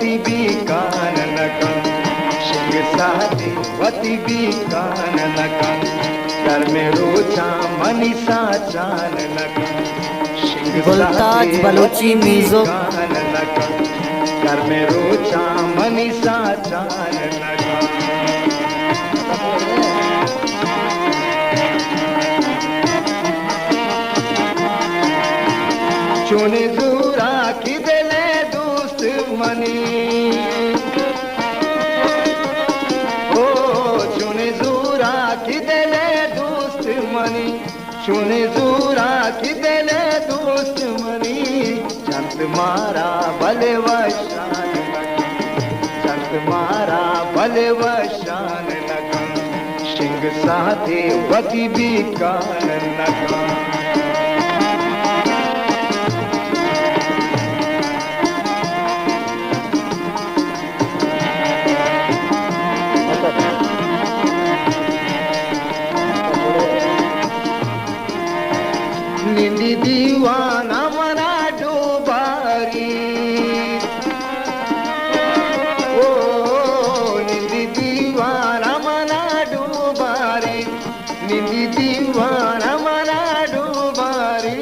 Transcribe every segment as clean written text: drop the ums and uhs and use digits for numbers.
वती भी कान नकम शिंग साथे वती भी कान नकम घर में रोचा मनीषा चान नकम शिंग गुलताज साथे बलोची वती भी म्यूजिक। कान नकम घर में रोचा मनीषा चान नकम चुने दूरा की दिले दोस्त मनी ओ चुने दूरा की दिले दोस्त मनी चुने दूरा की दिले दोस्त मनी चंद मारा भले वशान चंद मारा भले वशान लगन शिंग साथे वती भी कान लगन निंदी दीवाना मना डूबारी ओ निंदी दीवाना मना डूबारी निंदी दीवाना मना डूबारी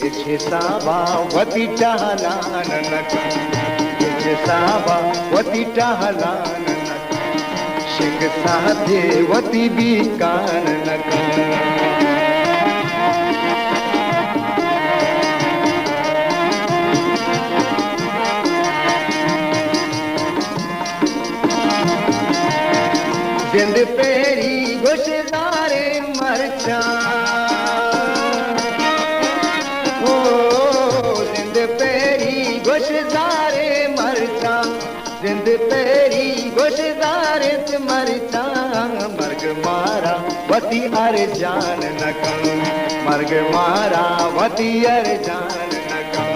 इच्छे साबा वती टहलान नकन इच्छे साबा वती टहलान नकन शिंग साथे वती भी कान नकन जिंद पेरी गुशदारे मरचा ओ जिंद पेरी गुशदारे मरचा जिंद पेरी गुशदारे मरचा मर्ग मारा वती अर जान नकम मर्ग मारा वती अर जान नकम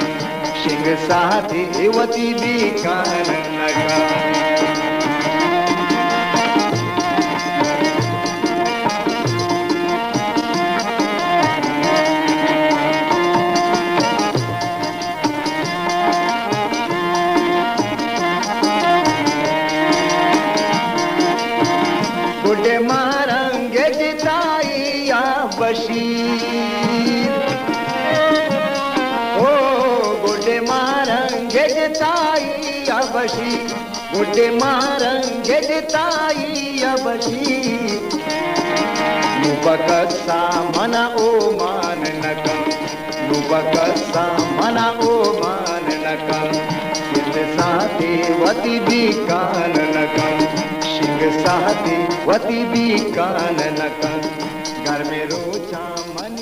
शिंग साथी वती भी कान नकम गुडे मारंगे जिताई या बशीर ओ गुडे मारंगे जिताई या बशीर गुडे मारंगे जिताई या बशीर नुबकसा मना ओ मान नकम नुबकसा मना ओ मान नकम शिंग साथे वती भी कान नकम शिंग साथे वती भी कान नकन घर में रोचा मन